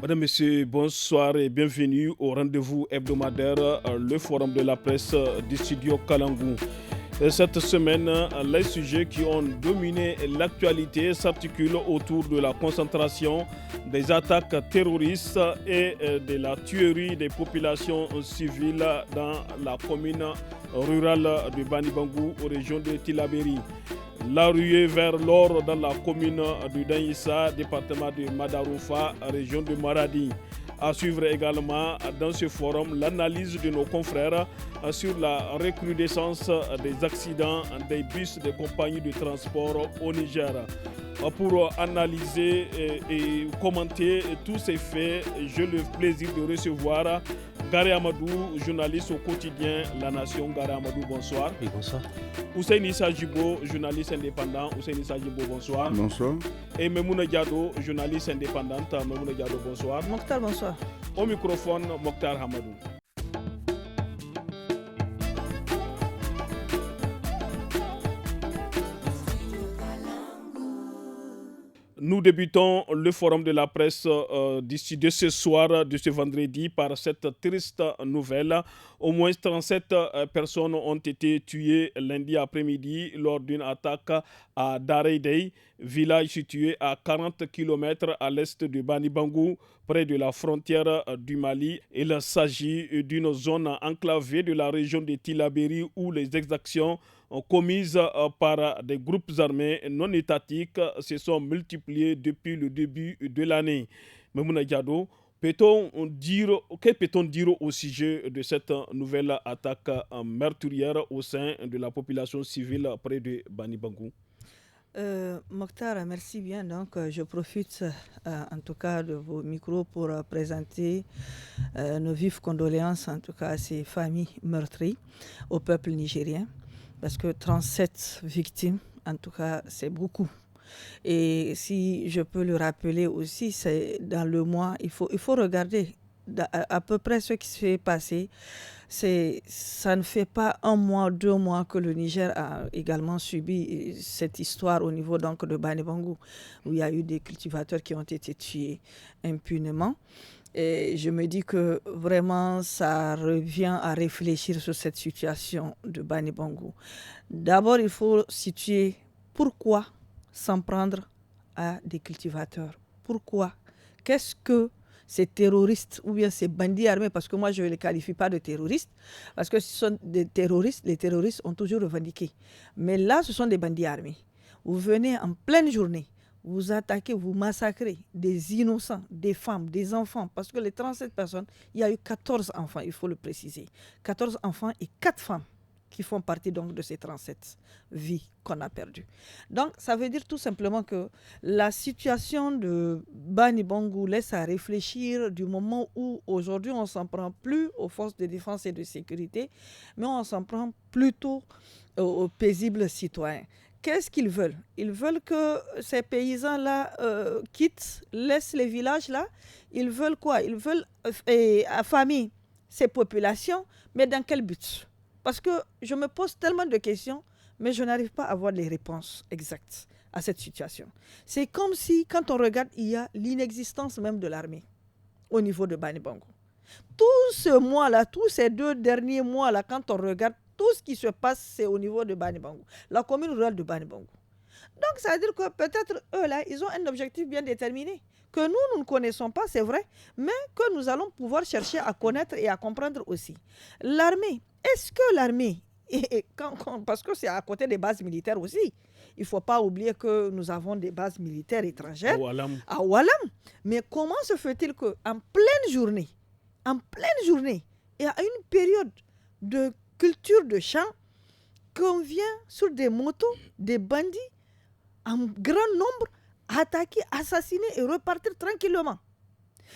Madame, Messieurs, bonsoir et bienvenue au rendez-vous hebdomadaire, le forum de la presse du studio Kalangou. Cette semaine, les sujets qui ont dominé l'actualité s'articulent autour de la concentration des attaques terroristes et de la tuerie des populations civiles dans la commune rurale de Banibangou, aux régions de Tilaberi. La ruée vers l'or dans la commune de Danissa, département de Madaroufa, région de Maradi. À suivre également dans ce forum l'analyse de nos confrères sur la recrudescence des accidents des bus des compagnies de transport au Niger. Pour analyser et commenter tous ces faits, j'ai le plaisir de recevoir Gary Amadou, journaliste au quotidien La Nation. Gary Amadou, bonsoir. Oui, bonsoir. Hussein Issa Jibo, journaliste indépendant. Hussein Issa Jibo, bonsoir. Bonsoir. Et Memouna Diado, journaliste indépendante. Memouna Diado, bonsoir. Mokhtar, bonsoir. Au microphone, Mokhtar Hamadou. Nous débutons le forum de la presse d'ici de ce soir, de ce vendredi, par cette triste nouvelle. Au moins 37 personnes ont été tuées lundi après-midi lors d'une attaque à Dareidei, village situé à 40 km à l'est de Banibangou, près de la frontière du Mali. Il s'agit d'une zone enclavée de la région de Tilaberi où les exactions commises par des groupes armés non étatiques se sont multipliées depuis le début de l'année. Memouna Diado, que peut-on dire au sujet de cette nouvelle attaque meurtrière au sein de la population civile près de Banibangou? Mokhtar, merci bien. Donc, je profite en tout cas de vos micros pour présenter nos vives condoléances en tout cas à ces familles meurtries, au peuple nigérien. Parce que 37 victimes, en tout cas, c'est beaucoup. Et si je peux le rappeler aussi, c'est dans le mois, il faut regarder à peu près ce qui s'est passé. Ça ne fait pas 1 mois, 2 mois que le Niger a également subi cette histoire au niveau donc, de Banibangou, où il y a eu des cultivateurs qui ont été tués impunément. Et je me dis que vraiment, ça revient à réfléchir sur cette situation de Banibangou. D'abord, il faut situer pourquoi s'en prendre à des cultivateurs. Pourquoi? Qu'est-ce que ces terroristes ou bien ces bandits armés, parce que moi je ne les qualifie pas de terroristes, parce que ce sont des terroristes, les terroristes ont toujours revendiqué. Mais là, ce sont des bandits armés. Vous venez en pleine journée, vous attaquez, vous massacrez des innocents, des femmes, des enfants, parce que les 37 personnes, il y a eu 14 enfants, il faut le préciser. 14 enfants et 4 femmes qui font partie donc de ces 37 vies qu'on a perdues. Donc, ça veut dire tout simplement que la situation de Banibangou laisse à réfléchir du moment où aujourd'hui on ne s'en prend plus aux forces de défense et de sécurité, mais on s'en prend plutôt aux paisibles citoyens. Qu'est-ce qu'ils veulent? Ils veulent que ces paysans-là quittent, laissent les villages-là. Ils veulent quoi? Ils veulent affamer ces populations, mais dans quel but? Parce que je me pose tellement de questions, mais je n'arrive pas à avoir les réponses exactes à cette situation. C'est comme si, quand on regarde, il y a l'inexistence même de l'armée au niveau de Banibangou. Tout ce mois-là, tous ces 2 derniers mois-là, quand on regarde, tout ce qui se passe, c'est au niveau de Banibangou, la commune rurale de Banibangou. Donc, ça veut dire que peut-être eux, là, ils ont un objectif bien déterminé, que nous ne connaissons pas, c'est vrai, mais que nous allons pouvoir chercher à connaître et à comprendre aussi. L'armée, est-ce que l'armée, parce que c'est à côté des bases militaires aussi, il ne faut pas oublier que nous avons des bases militaires étrangères à Oualam. Mais comment se fait-il qu'en pleine journée, et à une période de culture de champ, qu'on vient sur des motos, des bandits, en grand nombre, attaquer, assassiner et repartir tranquillement.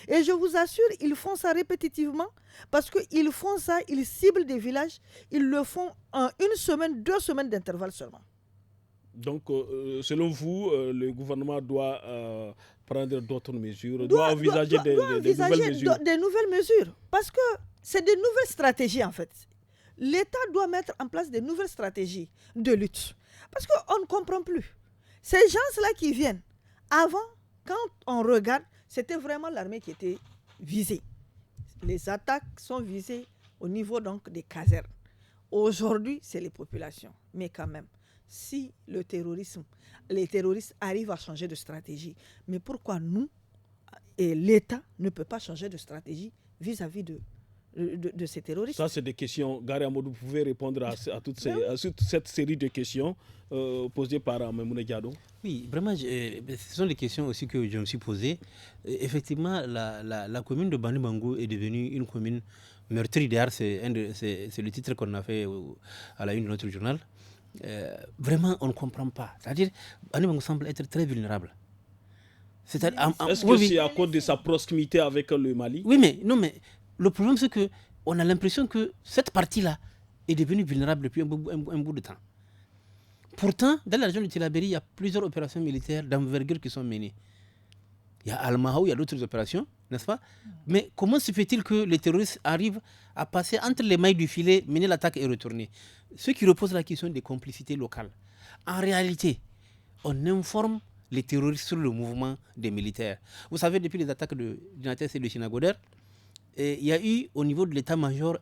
Et je vous assure, ils font ça répétitivement parce qu'ils font ça, ils ciblent des villages, ils le font en 1 semaine, 2 semaines d'intervalle seulement. Donc, selon vous, le gouvernement doit prendre d'autres mesures, doit envisager des nouvelles mesures. Des nouvelles mesures, parce que c'est des nouvelles stratégies en fait. L'État doit mettre en place des nouvelles stratégies de lutte. Parce qu'on ne comprend plus. Ces gens-là qui viennent, avant, quand on regarde, c'était vraiment l'armée qui était visée. Les attaques sont visées au niveau donc des casernes. Aujourd'hui, c'est les populations. Mais quand même, si les terroristes arrivent à changer de stratégie, mais pourquoi nous et l'État ne peut pas changer de stratégie vis-à-vis de ces terroristes? Ça, c'est des questions. Gary Amadou, vous pouvez répondre à toute cette série de questions posées par Memouna Diado. Oui, vraiment, ce sont des questions aussi que je me suis posées. Effectivement, la commune de Bani Bango est devenue une commune meurtrie. D'ailleurs, c'est le titre qu'on a fait à la une de notre journal. Vraiment, on ne comprend pas. C'est-à-dire, Bani Bango semble être très vulnérable. Est-ce que c'est à cause de sa proximité avec le Mali? Oui, mais le problème, c'est qu'on a l'impression que cette partie-là est devenue vulnérable depuis un bout de temps. Pourtant, dans la région de Tillabéri, il y a plusieurs opérations militaires d'envergure qui sont menées. Il y a Al-Mahou, il y a d'autres opérations, n'est-ce pas? Mais comment se fait-il que les terroristes arrivent à passer entre les mailles du filet, mener l'attaque et retourner? Ce qui repose la question des complicités locales. En réalité, on informe les terroristes sur le mouvement des militaires. Vous savez, depuis les attaques de Dinates et de Chinagoder, il y a eu au niveau de l'état-major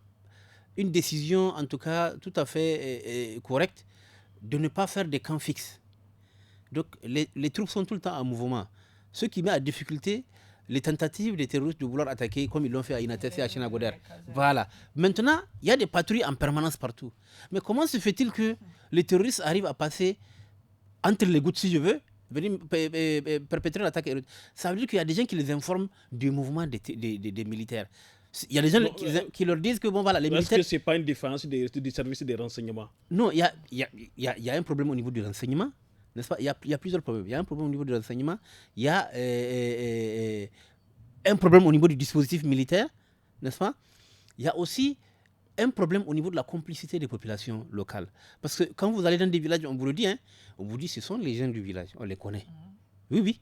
une décision, en tout cas tout à fait correcte, de ne pas faire des camps fixes. Donc les troupes sont tout le temps en mouvement. Ce qui met à difficulté les tentatives des terroristes de vouloir attaquer comme ils l'ont fait à Inates et à Chinagoder. Voilà. Maintenant, il y a des patrouilles en permanence partout. Mais comment se fait-il que les terroristes arrivent à passer entre les gouttes, si je veux, venir perpétrer l'attaque? Ça veut dire qu'il y a des gens qui les informent du mouvement des militaires. Il y a des gens qui leur disent que bon voilà, les militaires... Est-ce que ce n'est pas une défense des services de renseignement? Non, il y a un problème au niveau du renseignement, n'est-ce pas? Il y a plusieurs problèmes. Il y a un problème au niveau du renseignement, il y a un problème au niveau du dispositif militaire, n'est-ce pas? Il y a aussi un problème au niveau de la complicité des populations locales. Parce que quand vous allez dans des villages, on vous le dit, on vous dit ce sont les gens du village, on les connaît. Oui, oui.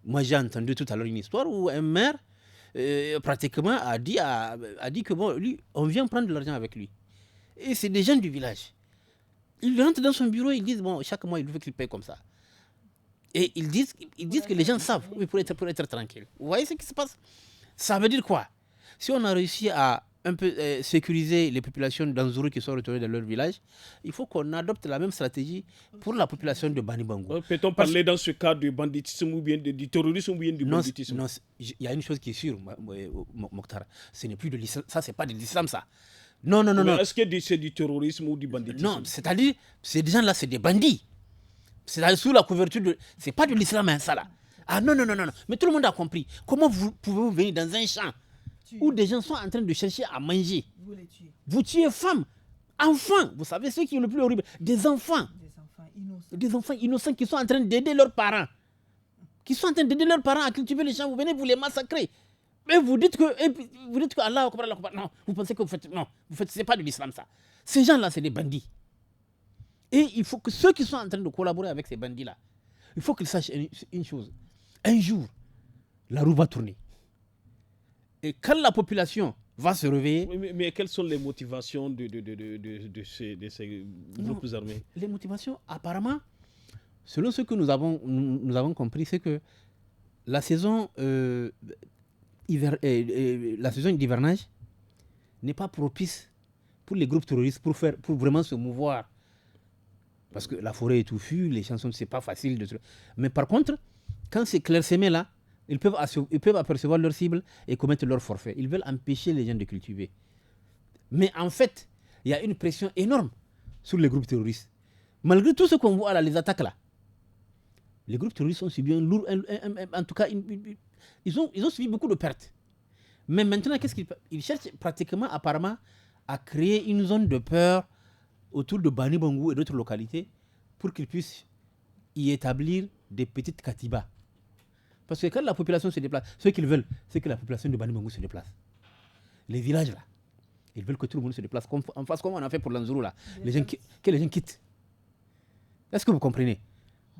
Moi j'ai entendu tout à l'heure une histoire où un maire pratiquement a dit que bon, lui, on vient prendre de l'argent avec lui. Et c'est des gens du village. Ils rentrent dans son bureau, ils disent bon, chaque mois il veut qu'il paye comme ça. Et ils disent que les gens savent, oui, pour être tranquille. Vous voyez ce qui se passe? Ça veut dire quoi? Si on a réussi à un peu sécuriser les populations d'Anzourou qui sont retournées dans leur village, il faut qu'on adopte la même stratégie pour la population de Bani Bango. Peut-on parler dans ce cas du banditisme ou bien du terrorisme ou bien du banditisme? Non, il y a une chose qui est sûre, Mokhtar, ce n'est plus de l'islam, ça c'est pas de l'islam ça. Non. Est-ce que c'est du terrorisme ou du banditisme? Non, c'est-à-dire, ces gens-là, c'est des bandits. C'est sous la couverture de... C'est pas de l'islam, ça là. Ah non. Mais tout le monde a compris. Comment pouvez-vous venir dans un champ où des gens sont en train de chercher à manger? Vous tuez femmes, enfants. Vous savez ce qui est le plus horrible? Des enfants innocents qui sont en train d'aider leurs parents. À cultiver les champs. Vous venez, vous les massacrer. Mais vous dites que Allah Akbar. Non, vous pensez que c'est pas de l'islam ça. Ces gens-là, c'est des bandits. Et il faut que ceux qui sont en train de collaborer avec ces bandits-là, il faut qu'ils sachent une chose. Un jour, la roue va tourner. Et quand la population va se réveiller... Mais quelles sont les motivations de ces groupes armés? Les motivations, apparemment, selon ce que nous avons compris, c'est que la saison d'hivernage n'est pas propice pour les groupes terroristes pour vraiment se mouvoir. Parce que la forêt est touffue, les chansons, c'est pas facile. Mais par contre, quand c'est clairsemé là, ils peuvent apercevoir leur cible et commettre leur forfait. Ils veulent empêcher les gens de cultiver. Mais en fait, il y a une pression énorme sur les groupes terroristes. Malgré tout ce qu'on voit là, les attaques là, les groupes terroristes ont subi en tout cas, ils ont subi beaucoup de pertes. Mais maintenant, qu'est-ce qu'ils cherchent pratiquement, apparemment, à créer une zone de peur autour de Bani Bango et d'autres localités pour qu'ils puissent y établir des petites katibas. Parce que quand la population se déplace, ce qu'ils veulent, c'est que la population de Bani Bango se déplace. Les villages là, ils veulent que tout le monde se déplace, en face comme on a fait pour l'Anzourou là, que les gens quittent. Est-ce que vous comprenez?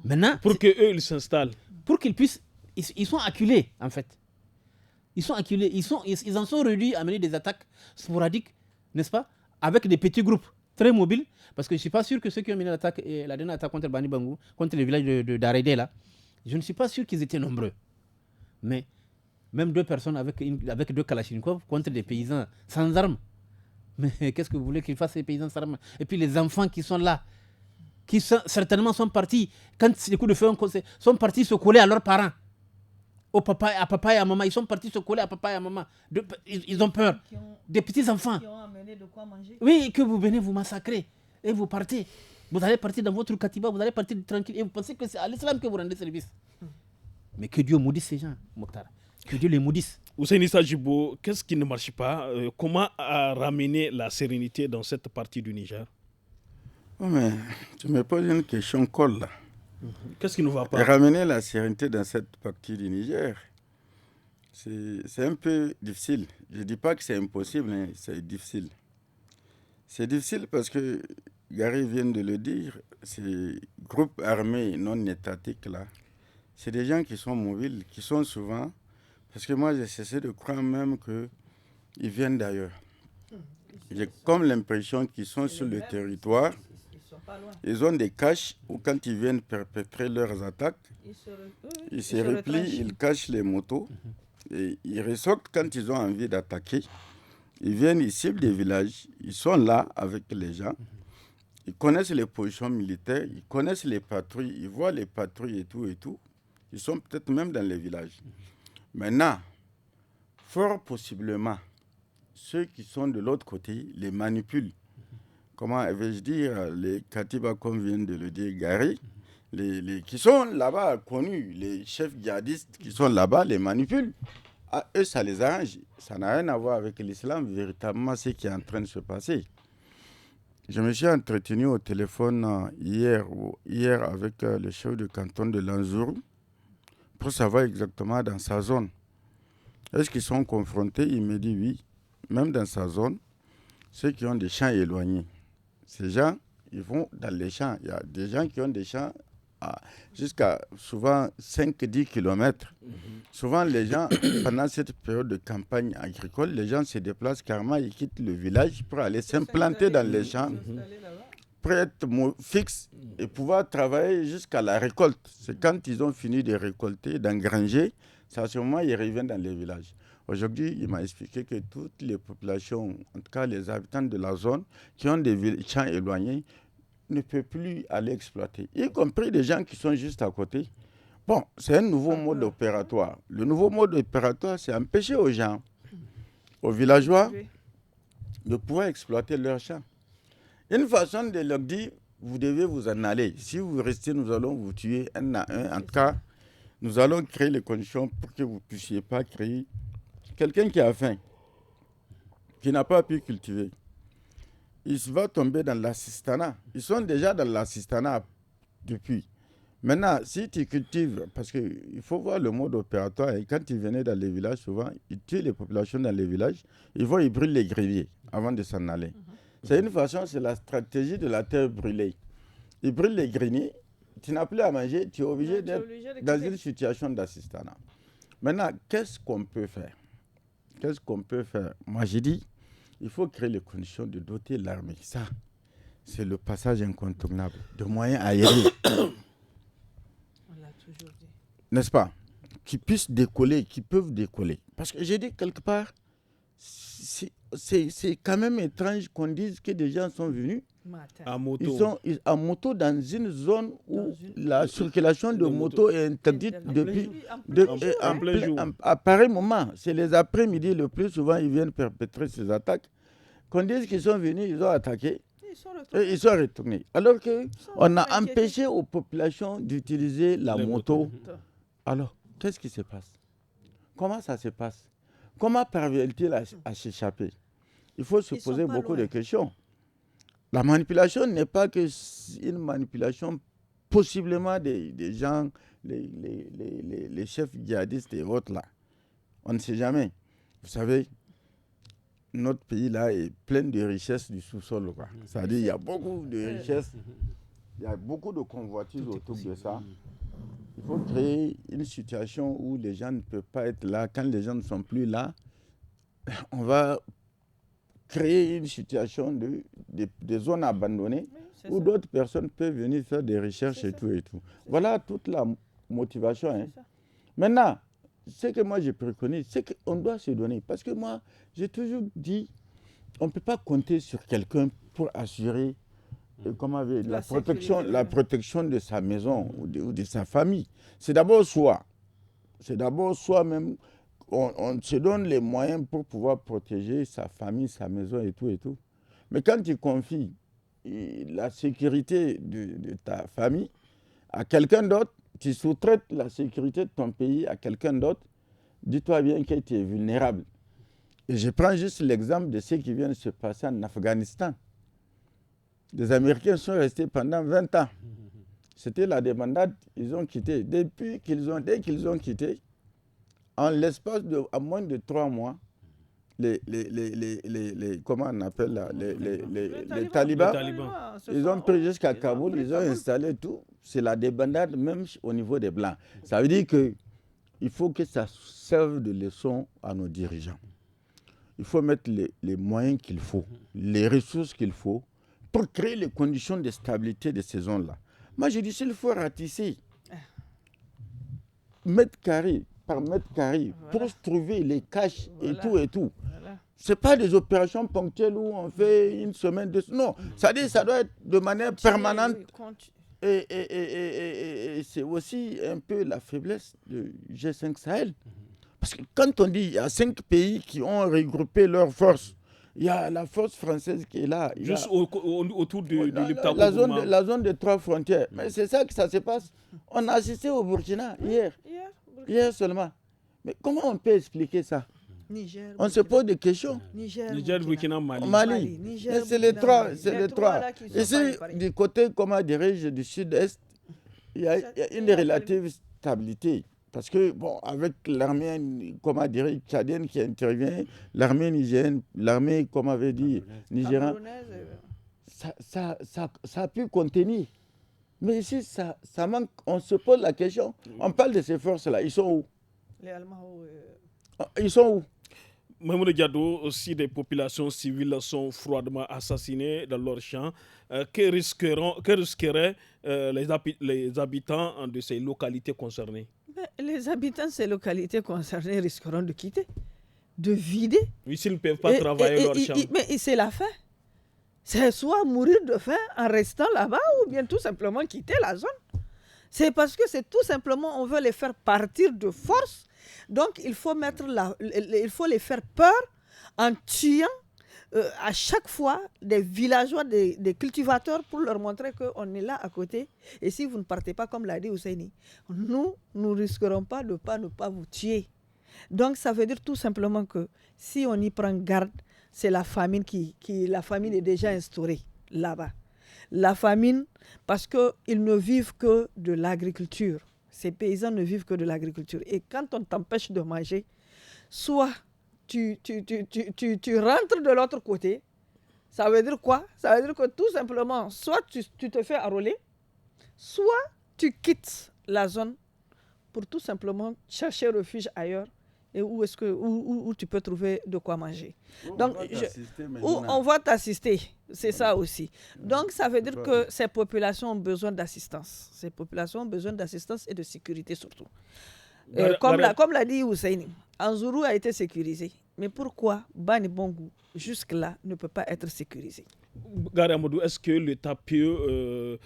Maintenant, pour qu'eux ils s'installent. Pour qu'ils puissent, ils sont acculés en fait. Ils sont acculés, ils en sont réduits à mener des attaques sporadiques, n'est-ce pas? Avec des petits groupes très mobiles, parce que je ne suis pas sûr que ceux qui ont mené la dernière attaque contre Bani Bango, contre le village d'Arédé là, je ne suis pas sûr qu'ils étaient nombreux. Mais Même 2 personnes avec 2 kalachnikovs contre des paysans sans armes. Mais qu'est-ce que vous voulez qu'ils fassent, ces paysans sans armes? Et puis les enfants qui sont là, certainement sont partis, quand les coups de feu ont commencé, sont partis se coller à leurs parents. À papa et à maman. Ils sont partis se coller à papa et à maman. Ils ont peur. Des petits enfants. Qui ont amené de quoi manger. Oui, que vous venez vous massacrer. Et vous partez. Vous allez partir dans votre katiba, vous allez partir tranquille. Et vous pensez que c'est à l'islam que vous rendez service. Mais que Dieu maudisse ces gens, Mokhtar. Que Dieu les maudisse. Hussein Issa Djibo, qu'est-ce qui ne marche pas? Comment ramener la sérénité dans cette partie du Niger? Oh mais tu me poses une question colle là. Qu'est-ce qui ne va pas? Ramener la sérénité dans cette partie du Niger, c'est un peu difficile. Je ne dis pas que c'est impossible, mais c'est difficile. C'est difficile parce que, Gary vient de le dire, ces groupes armés non étatiques là, c'est des gens qui sont mobiles, qui sont souvent, parce que moi j'ai cessé de croire même qu'ils viennent d'ailleurs. J'ai comme l'impression qu'ils sont sur le territoire. Ils ont des caches où quand ils viennent perpétrer leurs attaques, ils se replient, ils cachent les motos et ils ressortent quand ils ont envie d'attaquer. Ils viennent, ils ciblent des villages, ils sont là avec les gens, ils connaissent les positions militaires, ils connaissent les patrouilles, ils voient les patrouilles et tout et tout. Ils sont peut-être même dans les villages. Maintenant, fort possiblement, ceux qui sont de l'autre côté les manipulent. Comment vais-je dire, les Katiba, comme vient de le dire Gary, qui sont là-bas connus, les chefs djihadistes qui sont là-bas, les manipulent. À eux, ça les arrange. Ça n'a rien à voir avec l'islam, véritablement, ce qui est en train de se passer. Je me suis entretenu au téléphone hier avec le chef de canton de Lanzourou pour savoir exactement dans sa zone. Est-ce qu'ils sont confrontés? Il me dit oui, même dans sa zone, ceux qui ont des champs éloignés. Ces gens, ils vont dans les champs. Il y a des gens qui ont des champs jusqu'à souvent 5-10 km. Souvent, les gens, pendant cette période de campagne agricole, les gens se déplacent carrément, ils quittent le village pour aller s'implanter dans les champs, pour être fixes et pouvoir travailler jusqu'à la récolte. C'est quand ils ont fini de récolter, d'engranger, c'est à ce moment qu'ils reviennent dans les villages. Aujourd'hui, il m'a expliqué que toutes les populations, en tout cas les habitants de la zone, qui ont des champs éloignés, ne peuvent plus aller exploiter, y compris des gens qui sont juste à côté. Bon, c'est un nouveau mode opératoire. Le nouveau mode opératoire, c'est empêcher aux gens, aux villageois, de pouvoir exploiter leurs champs. Une façon de leur dire, vous devez vous en aller. Si vous restez, nous allons vous tuer un à un. En tout cas, nous allons créer les conditions pour que vous ne puissiez pas créer. Quelqu'un qui a faim, qui n'a pas pu cultiver, il va tomber dans l'assistanat. Ils sont déjà dans l'assistanat depuis. Maintenant, si tu cultives, parce qu'il faut voir le mode opératoire, et quand ils venaient dans les villages, souvent, ils tuent les populations dans les villages, ils brûlent les greniers avant de s'en aller. C'est une façon, c'est la stratégie de la terre brûlée. Ils brûlent les greniers, tu n'as plus à manger, tu es obligé d'être dans une situation d'assistanat. Maintenant, qu'est-ce qu'on peut faire? Qu'est-ce qu'on peut faire? Moi, j'ai dit, il faut créer les conditions de doter l'armée. Ça, c'est le passage incontournable de moyens aériens. On l'a toujours dit. N'est-ce pas? Qui puissent décoller, qui peuvent décoller. Parce que j'ai dit quelque part, c'est quand même étrange qu'on dise que des gens sont venus à moto. Ils sont en moto dans une zone où la circulation de moto est interdite depuis en plein jour. À pareil moment. C'est les après-midi, le plus souvent, ils viennent perpétrer ces attaques. Qu'on dise qu'ils sont venus, ils ont attaqué, et ils sont retournés. Alors qu'on a empêché aux populations d'utiliser la moto. Alors, qu'est-ce qui se passe? Comment ça se passe? Comment parvient-il à s'échapper? Il faut se poser beaucoup de questions. La manipulation n'est pas qu'une manipulation possiblement des gens, les chefs djihadistes et autres là. On ne sait jamais. Vous savez, notre pays là est plein de richesses du sous-sol. C'est-à-dire qu'il y a beaucoup de richesses, il y a beaucoup de convoitises autour de ça. Il faut créer une situation où les gens ne peuvent pas être là. Quand les gens ne sont plus là, on va créer une situation de zones abandonnées où d'autres personnes peuvent venir faire des recherches et tout et tout. Voilà toute la motivation. Maintenant, ce que moi je préconise, c'est qu'on doit se donner. Parce que moi, j'ai toujours dit, on ne peut pas compter sur quelqu'un pour assurer la protection de sa maison ou de sa famille. C'est d'abord soi. C'est d'abord soi-même. On se donne les moyens pour pouvoir protéger sa famille, sa maison et tout et tout. Mais quand tu confies la sécurité de ta famille à quelqu'un d'autre, tu sous-traites la sécurité de ton pays à quelqu'un d'autre, dis-toi bien que tu es vulnérable. Et je prends juste l'exemple de ce qui vient de se passer en Afghanistan. Les Américains sont restés pendant 20 ans. C'était la débandade, ils ont quitté. Dès qu'ils ont quitté, en l'espace de moins de 3 mois, comment on appelle là, les talibans, ils ont pris jusqu'à Kaboul, ils ont installé tout. C'est la débandade même au niveau des Blancs. Ça veut dire qu'il faut que ça serve de leçon à nos dirigeants. Il faut mettre les moyens qu'il faut, les ressources qu'il faut pour créer les conditions de stabilité de ces zones-là. Moi, je dis s'il faut ratisser mètre carré par mètre carré pour trouver les caches et tout et tout. Ce n'est pas des opérations ponctuelles où on fait une semaine, non. Ça doit être de manière permanente. Et c'est aussi un peu la faiblesse de G5 Sahel. Parce que quand on dit qu'il y a 5 pays qui ont regroupé leurs forces, il y a la force française qui est là. Juste autour de l'Iptako. La zone de 3 frontières. Mais c'est ça que ça se passe. On a assisté au Burkina hier seulement. Mais comment on peut expliquer ça? Niger, on se pose des questions. Niger, Burkina, Mali. Mais c'est les trois. Ici, du côté, comment dirais-je, du sud-est, il y a une relative stabilité. Parce que, bon, avec l'armée, comment dirais-je, tchadienne qui intervient, l'armée nigérienne, l'armée, comme avait dit, nigérienne, ça a pu contenir. Mais ici, ça manque. On se pose la question. On parle de ces forces-là. Ils sont où? Les Allemands. Ils sont où? Maimouna Diado, si des populations civiles sont froidement assassinées dans leurs champs, que risqueraient les habitants de ces localités concernées? Les habitants de ces localités concernées risqueront de quitter, de vider. Oui, s'ils ne peuvent pas travailler leur champ. Mais c'est la fin. C'est soit mourir de faim en restant là-bas ou bien tout simplement quitter la zone. C'est parce que c'est tout simplement, on veut les faire partir de force. Donc, il faut les faire peur en tuant à chaque fois des villageois, des cultivateurs pour leur montrer qu'on est là à côté. Et si vous ne partez pas, comme l'a dit Ousseini, nous ne risquerons pas de ne pas vous tuer. Donc, ça veut dire tout simplement que si on y prend garde, c'est la famine la famine est déjà instaurée là-bas. La famine, parce qu'ils ne vivent que de l'agriculture. Ces paysans ne vivent que de l'agriculture. Et quand on t'empêche de manger, soit tu rentres de l'autre côté, ça veut dire quoi? Ça veut dire que tout simplement, soit tu te fais enrôler, soit tu quittes la zone pour tout simplement chercher refuge ailleurs et où tu peux trouver de quoi manger. Donc, on va t'assister, c'est ça aussi. Donc, ça veut dire que ces populations ont besoin d'assistance. Ces populations ont besoin d'assistance et de sécurité surtout. Comme l'a dit Ousseini, Anzourou a été sécurisé. Mais pourquoi Bani Bangou, jusque-là, ne peut pas être sécurisé? Gary Amadou, est-ce que l'État peut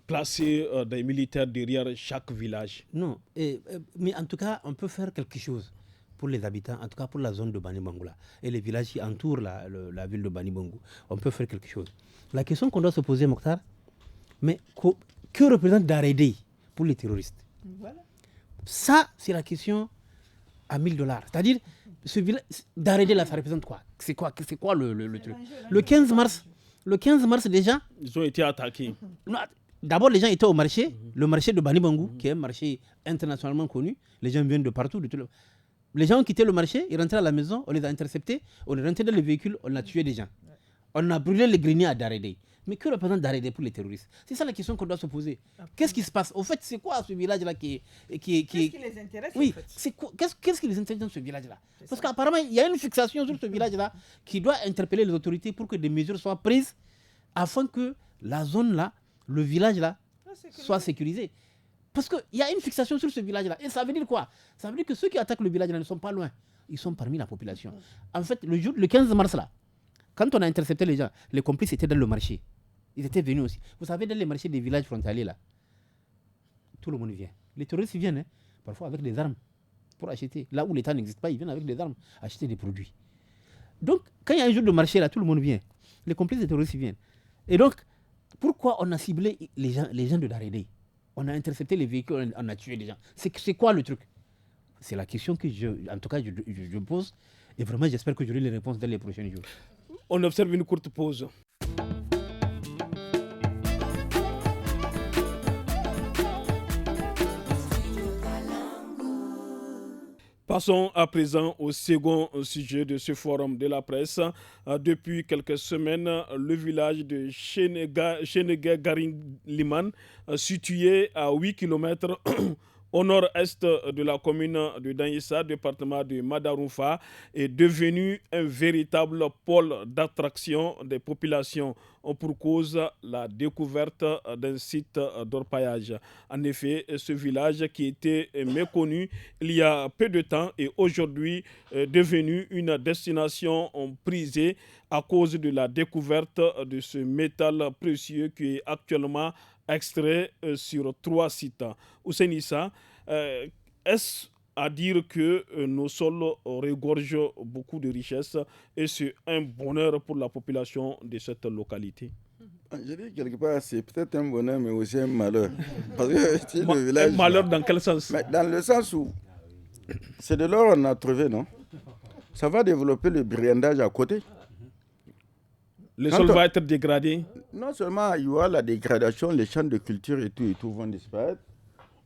placer des militaires derrière chaque village? Non, mais en tout cas, on peut faire quelque chose pour les habitants, en tout cas pour la zone de Bani Bangou et les villages qui entourent la ville de Bani Bangou. On peut faire quelque chose. La question qu'on doit se poser, Mokhtar, mais que représente Daredé pour les terroristes? Voilà. Ça, c'est la question à $1000. C'est-à-dire, ce village, Daredé là, ça représente quoi? C'est quoi le truc? Le 15 mars déjà, ils ont été attaqués. D'abord, les gens étaient au marché, le marché de Bani Bangou, qui est un marché internationalement connu. Les gens viennent de partout. Les gens ont quitté le marché, ils rentraient à la maison, on les a interceptés, on est rentré dans les véhicules, on a tué des gens. On a brûlé les greniers à Daredé. Mais que représente Daredé pour les terroristes? C'est ça la question qu'on doit se poser. Qu'est-ce qui se passe? Au fait, c'est quoi ce village-là qui Qu'est-ce qui les intéresse? Oui, qu'est-ce qui les intéresse dans ce village-là? Parce qu'apparemment, il y a une fixation sur ce village-là qui doit interpeller les autorités pour que des mesures soient prises, afin que la zone-là, le village-là, soit sécurisé. Parce qu'il y a une fixation sur ce village-là. Et ça veut dire quoi? Ça veut dire que ceux qui attaquent le village-là ne sont pas loin. Ils sont parmi la population. En fait, le 15 mars, là, quand on a intercepté les gens, les complices étaient dans le marché. Ils étaient venus aussi. Vous savez, dans les marchés des villages frontaliers, là, tout le monde vient. Les terroristes viennent, parfois avec des armes, pour acheter. Là où l'État n'existe pas, ils viennent avec des armes acheter des produits. Donc, quand il y a un jour de marché, là, tout le monde vient. Les complices des terroristes viennent. Et donc, pourquoi on a ciblé les gens de Darédé? On a intercepté les véhicules, on a tué les gens. C'est quoi le truc? C'est la question que je pose. Et vraiment, j'espère que j'aurai les réponses dans les prochains jours. On observe une courte pause. Passons à présent au second sujet de ce forum de la presse. Depuis quelques semaines, le village de Chénégué-Garin-Liman, situé à 8 km au nord-est de la commune de Danissa, département de Madaroufa, est devenu un véritable pôle d'attraction des populations pour cause la découverte d'un site d'orpaillage. En effet, ce village qui était méconnu il y a peu de temps est aujourd'hui devenu une destination prisée à cause de la découverte de ce métal précieux qui est actuellement extrait sur 3 sites. Ousenissa, est-ce à dire que nos sols regorgent beaucoup de richesses et c'est un bonheur pour la population de cette localité? Je dis quelque part, c'est peut-être un bonheur, mais aussi un malheur. Parce que le village, un malheur dans quel sens? dans le sens où c'est de l'or qu'on a trouvé, non? Ça va développer le brindage à côté. Le sol va être dégradé? Non seulement il y aura la dégradation, les champs de culture et tout vont disparaître,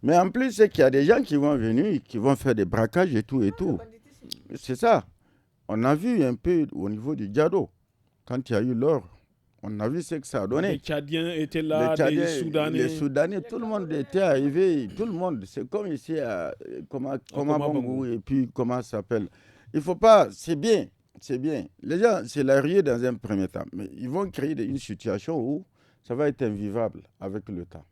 mais en plus, c'est qu'il y a des gens qui vont venir, qui vont faire des braquages et tout. C'est ça. On a vu un peu au niveau du Diado, quand il y a eu l'or, on a vu ce que ça a donné. Les Tchadiens étaient là, les Soudanais, tout le monde était arrivé, tout le monde. C'est comme ici à Bangou, et puis comment ça s'appelle. Il ne faut pas, c'est bien. Les gens, c'est la ruée dans un premier temps, mais ils vont créer une situation où ça va être invivable avec le temps.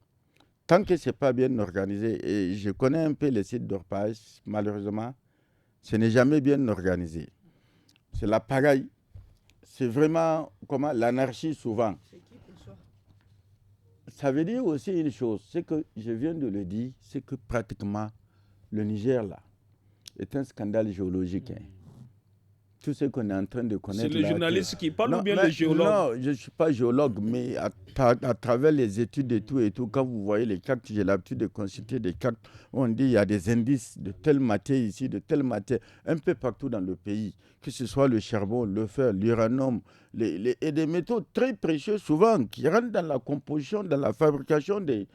Tant que ce n'est pas bien organisé, et je connais un peu les sites d'orpaillage, malheureusement, ce n'est jamais bien organisé. C'est la pagaille. C'est vraiment l'anarchie souvent. Ça veut dire aussi une chose, c'est que je viens de le dire, c'est que pratiquement le Niger là est un scandale géologique. Tout ce qu'on est en train de connaître. C'est le journaliste qui parle ou bien le géologue? Non, je ne suis pas géologue, mais à travers les études et tout, quand vous voyez les cartes, j'ai l'habitude de consulter des cartes, on dit qu'il y a des indices de telle matière ici, de telle matière, un peu partout dans le pays, que ce soit le charbon, le fer, l'uranium, et des métaux très précieux souvent qui rentrent dans la composition, dans la fabrication des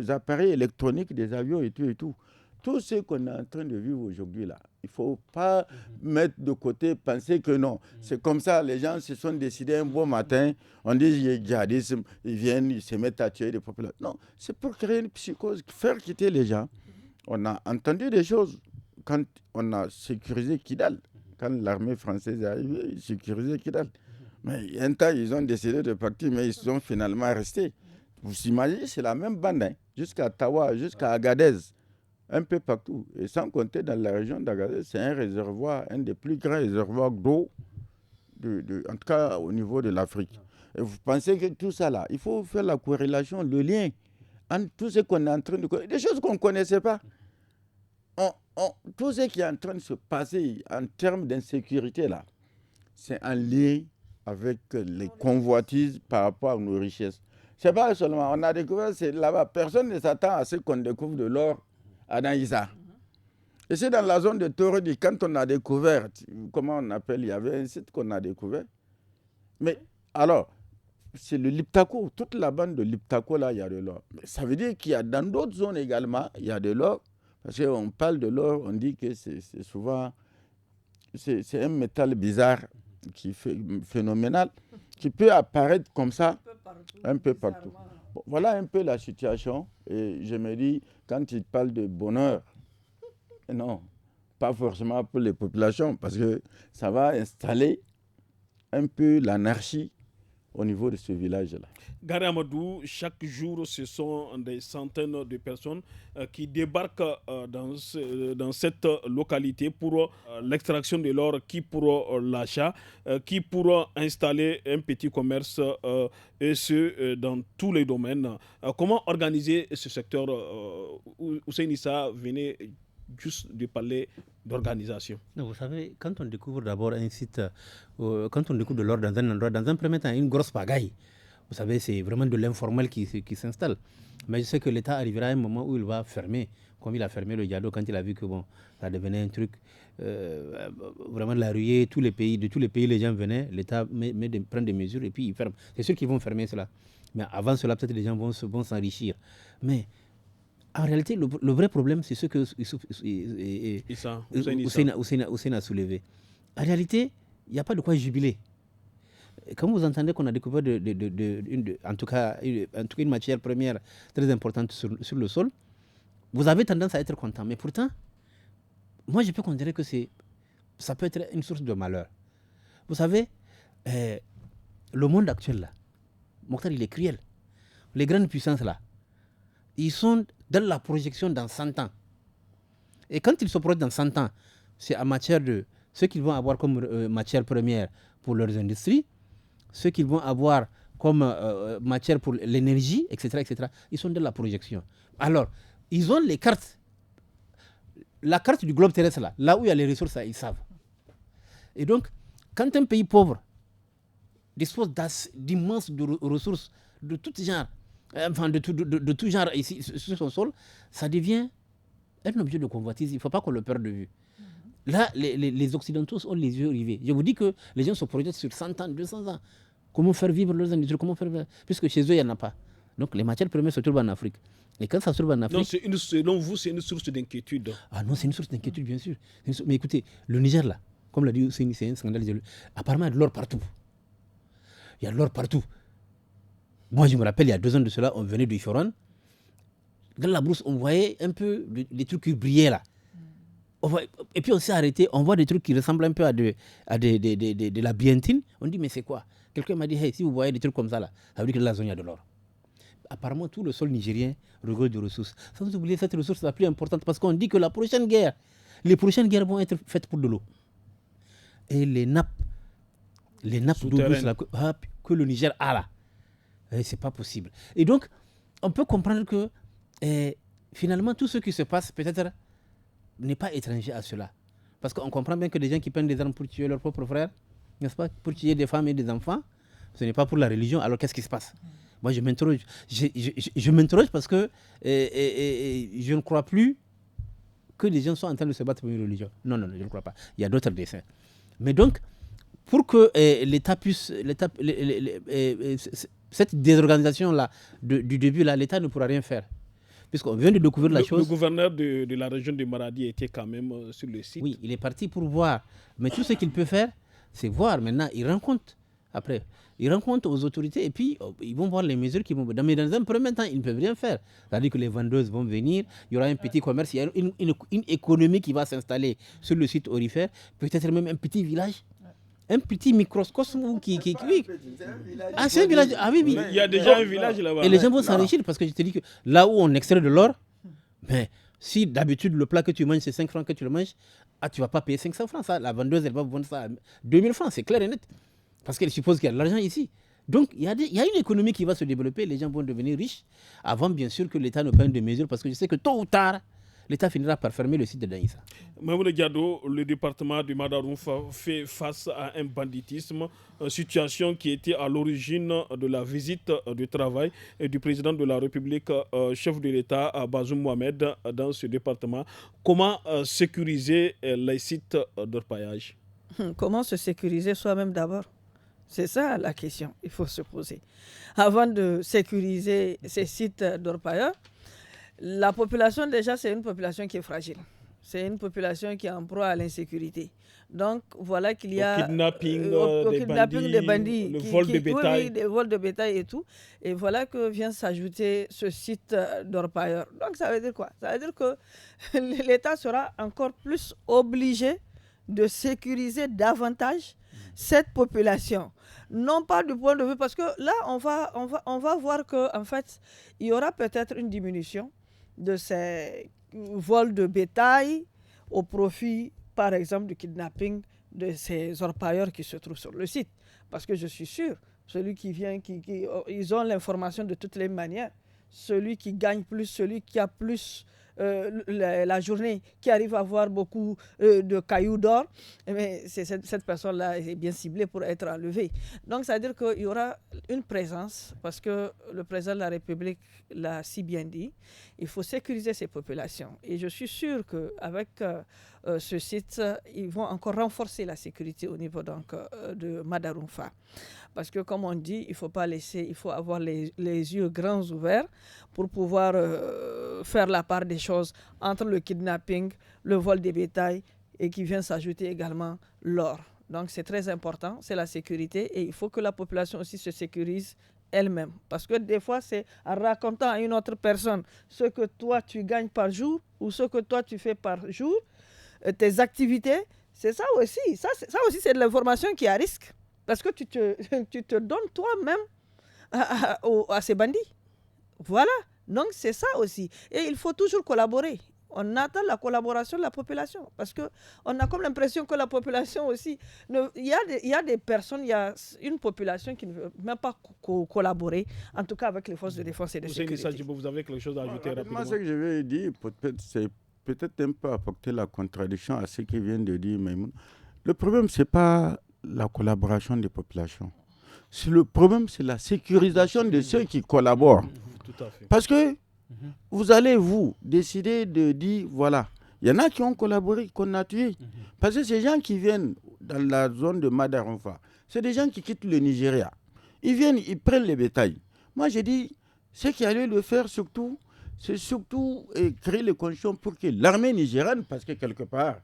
appareils électroniques, des avions et tout. Tout ce qu'on est en train de vivre aujourd'hui là, il ne faut pas mettre de côté, penser que non. C'est comme ça, les gens se sont décidés un beau matin, on dit il y a djihadisme, ils viennent, ils se mettent à tuer des populations. Non, c'est pour créer une psychose, faire quitter les gens. On a entendu des choses quand on a sécurisé Kidal. Quand l'armée française est arrivée, ils sécurisaient Kidal. Mais un temps, ils ont décidé de partir, mais ils sont finalement restés. Vous imaginez, c'est la même bande, jusqu'à Tawa, jusqu'à Agadez. Un peu partout. Et sans compter dans la région d'Agadez, c'est un réservoir, un des plus grands réservoirs d'eau, en tout cas au niveau de l'Afrique. Et vous pensez que tout ça là, il faut faire la corrélation, le lien entre tout ce qu'on est en train de connaître, des choses qu'on ne connaissait pas. Tout ce qui est en train de se passer en termes d'insécurité là, c'est en lien avec les convoitises par rapport à nos richesses. C'est pas seulement, on a découvert, c'est là-bas, personne ne s'attend à ce qu'on découvre de l'or à Danissa. Et c'est dans la zone de Torodi, quand on a découvert, comment on appelle, il y avait un site qu'on a découvert. Mais alors, c'est le Liptako, toute la bande de Liptako, là, il y a de l'or. Mais ça veut dire qu'il y a dans d'autres zones également, il y a de l'or. Parce qu'on parle de l'or, on dit que c'est souvent, c'est un métal bizarre, qui est phénoménal, qui peut apparaître comme ça, un peu partout. Bon, voilà un peu la situation. Et je me dis, quand il parle de bonheur, non, pas forcément pour les populations, parce que ça va installer un peu l'anarchie au niveau de ce village-là. Gary Amadou, chaque jour, ce sont des centaines de personnes qui débarquent dans cette localité pour l'extraction de l'or, qui pour l'achat, qui pour installer un petit commerce, et ce, dans tous les domaines. Comment organiser ce secteur? Hussein Issa venait juste de parler d'organisation. Vous savez, quand on découvre d'abord un site, quand on découvre de l'or dans un endroit, dans un premier temps, une grosse pagaille. Vous savez, c'est vraiment de l'informel qui s'installe. Mais je sais que l'État arrivera à un moment où il va fermer, comme il a fermé le Diado quand il a vu que bon, ça devenait un truc vraiment de la ruée. De tous les pays, les gens venaient, l'État prend des mesures et puis il ferme. C'est sûr qu'ils vont fermer cela. Mais avant cela, peut-être les gens vont s'enrichir. Mais en réalité, le vrai problème, c'est ce que Hussein a soulevé. En réalité, il n'y a pas de quoi jubiler. Quand vous entendez qu'on a découvert en tout cas une matière première très importante sur le sol, vous avez tendance à être content. Mais pourtant, moi je peux considérer que ça peut être une source de malheur. Vous savez, le monde actuel là, Mokhtar, il est cruel. Les grandes puissances là, ils sont dans la projection dans 100 ans. Et quand ils se projettent dans 100 ans, c'est en matière de ce qu'ils vont avoir comme matière première pour leurs industries, ce qu'ils vont avoir comme matière pour l'énergie, etc., etc. Ils sont dans la projection. Alors, ils ont les cartes. La carte du globe terrestre, là où il y a les ressources, là, ils savent. Et donc, quand un pays pauvre dispose d'immenses ressources de tout genre, de tout genre ici sur son sol, ça devient un objet de convoitise. Il ne faut pas qu'on le perde de vue. Là, les Occidentaux ont les yeux rivés. Je vous dis que les gens se projettent sur 100 ans, 200 ans. Comment faire vivre leurs industries, puisque chez eux, il n'y en a pas. Donc, les matières premières se trouvent en Afrique. Et quand ça se trouve en Afrique... Non, selon vous, c'est une source d'inquiétude. Ah non, c'est une source d'inquiétude, bien sûr. Mais écoutez, le Niger, là, comme l'a dit, c'est un scandale. Apparemment, il y a de l'or partout. Il y a de l'or partout. Moi, je me rappelle, il y a 2 ans de cela, on venait de Iforan. Dans la brousse, on voyait un peu des trucs qui brillaient là. Et puis on s'est arrêté, on voit des trucs qui ressemblent un peu à de la bientine. On dit, mais c'est quoi? Quelqu'un m'a dit, hey, si vous voyez des trucs comme ça là, ça veut dire que dans la zone, il y a de l'or. Apparemment, tout le sol nigérien regorge de ressources. Sans oublier cette ressource la plus importante, parce qu'on dit que les prochaines guerres vont être faites pour de l'eau. Et les nappes d'eau douce que le Niger a là, c'est pas possible. Et donc, on peut comprendre que finalement, tout ce qui se passe, peut-être, n'est pas étranger à cela. Parce qu'on comprend bien que des gens qui prennent des armes pour tuer leurs propres frères, n'est-ce pas, pour tuer des femmes et des enfants, ce n'est pas pour la religion. Alors qu'est-ce qui se passe? Moi, je m'interroge. Je m'interroge parce que je ne crois plus que les gens soient en train de se battre pour une religion. Non, je ne crois pas. Il y a d'autres dessins. Mais donc, pour que l'État puisse... cette désorganisation-là, du début, là, l'État ne pourra rien faire. Puisqu'on vient de découvrir la chose. Le gouverneur de la région de Maradi était quand même sur le site. Oui, il est parti pour voir. Mais tout ce qu'il peut faire, c'est voir. Maintenant, il rend compte. Après, il rend compte aux autorités et puis ils vont voir les mesures qui vont... Mais dans un premier temps, ils ne peuvent rien faire. C'est-à-dire que les vendeuses vont venir, il y aura un petit commerce, il y a une économie qui va s'installer sur le site aurifère, peut-être même un petit village. Un petit microcosme qui... Oui. Ah, c'est un village. Ah oui. Il y a déjà un village là-bas. Et les gens vont s'enrichir parce que je te dis que là où on extrait de l'or, mais si d'habitude le plat que tu manges c'est 5 francs que tu le manges, tu ne vas pas payer 500 francs. Ça. La vendeuse, elle va vendre ça à 2000 francs, c'est clair et net. Parce qu'elle suppose qu'il y a de l'argent ici. Donc il y a une économie qui va se développer, les gens vont devenir riches, avant bien sûr que l'État ne prenne des mesures, parce que je sais que tôt ou tard, l'État finira par fermer le site de Daïssa. Mamoudou Diado, le département du Madarouf fait face à un banditisme, situation qui était à l'origine de la visite de travail du président de la République, chef de l'État, Bazoum Mohamed, dans ce département. Comment sécuriser les sites d'orpaillage? Comment se sécuriser soi-même d'abord? C'est ça la question, il faut se poser. Avant de sécuriser ces sites d'orpailleurs, la population, déjà, c'est une population qui est fragile. C'est une population qui est en proie à l'insécurité. Donc, voilà qu'il y a... Au kidnapping, des bandits, le vol de bétail. Oui, des vols de bétail et tout. Et voilà que vient s'ajouter ce site d'orpailleurs. Donc, ça veut dire quoi? Ça veut dire que l'État sera encore plus obligé de sécuriser davantage cette population. Non pas du point de vue, parce que là, on va voir qu'en fait, il y aura peut-être une diminution de ces vols de bétail au profit, par exemple, du kidnapping de ces orpailleurs qui se trouvent sur le site. Parce que je suis sûr, celui qui vient, ils ont l'information de toutes les manières. Celui qui gagne plus, celui qui a plus la journée, qui arrive à avoir beaucoup de cailloux d'or, cette personne-là est bien ciblée pour être enlevée. Donc, ça veut dire qu'il y aura une présence, parce que le président de la République l'a si bien dit, il faut sécuriser ces populations. Et je suis sûr qu'avec ce site, ils vont encore renforcer la sécurité au niveau de Madarumfa. Parce que, comme on dit, il faut avoir les yeux grands ouverts pour pouvoir faire la part des choses entre le kidnapping, le vol des bétails et qui vient s'ajouter également l'or. Donc, c'est très important, c'est la sécurité et il faut que la population aussi se sécurise elle-même. Parce que des fois, c'est en racontant à une autre personne ce que toi, tu gagnes par jour ou ce que toi, tu fais par jour, tes activités, c'est ça aussi. Ça aussi, c'est de l'information qui est à risque. Parce que tu te donnes toi-même à ces bandits. Voilà. Donc, c'est ça aussi. Et il faut toujours collaborer. On attend la collaboration de la population. Parce qu'on a comme l'impression que la population aussi... Il y a des personnes, il y a une population qui ne veut même pas collaborer, en tout cas avec les forces de défense et de sécurité. Vous avez quelque chose à ajouter rapidement? Ce que je vais dire, c'est peut-être un peu apporter la contradiction à ce qu'il vient de dire Maïmouna. Le problème, ce n'est pas la collaboration des populations. Le problème, c'est la sécurisation de ceux qui collaborent. Tout à fait. Parce que vous allez, décider de dire, voilà, il y en a qui ont collaboré, qu'on a tué. Parce que ces gens qui viennent dans la zone de Madarumfa, c'est des gens qui quittent le Nigeria. Ils viennent, ils prennent les bétails. Moi, j'ai dit, ce qui allait le faire surtout, c'est surtout créer les conditions pour que l'armée nigériane, parce que quelque part,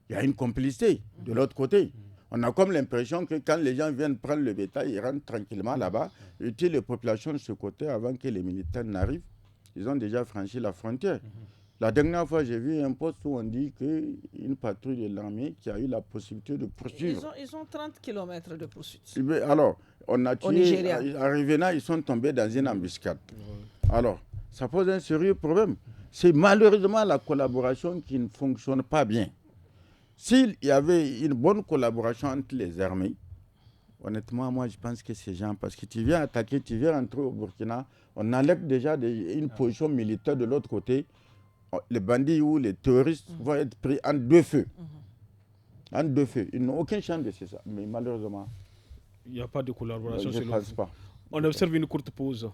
il y a une complicité de l'autre côté. On a comme l'impression que quand les gens viennent prendre le bétail, ils rentrent tranquillement là-bas, et tuent les populations de ce côté avant que les militaires n'arrivent. Ils ont déjà franchi la frontière. La dernière fois, j'ai vu un poste où on dit qu'une patrouille de l'armée qui a eu la possibilité de poursuivre. Ils ont 30 km de poursuite. Alors, on a tué, en revenant, ils sont tombés dans une embuscade. Alors, ça pose un sérieux problème. C'est malheureusement la collaboration qui ne fonctionne pas bien. S'il y avait une bonne collaboration entre les armées, honnêtement, moi, je pense que ces gens, parce que tu viens attaquer, tu viens entrer au Burkina, on enlève déjà une position militaire de l'autre côté. Les bandits ou les terroristes vont être pris en deux feux. En deux feux. Ils n'ont aucune chance de faire ça. Mais malheureusement, il n'y a pas de collaboration. Je ne pense pas. On observe une courte pause.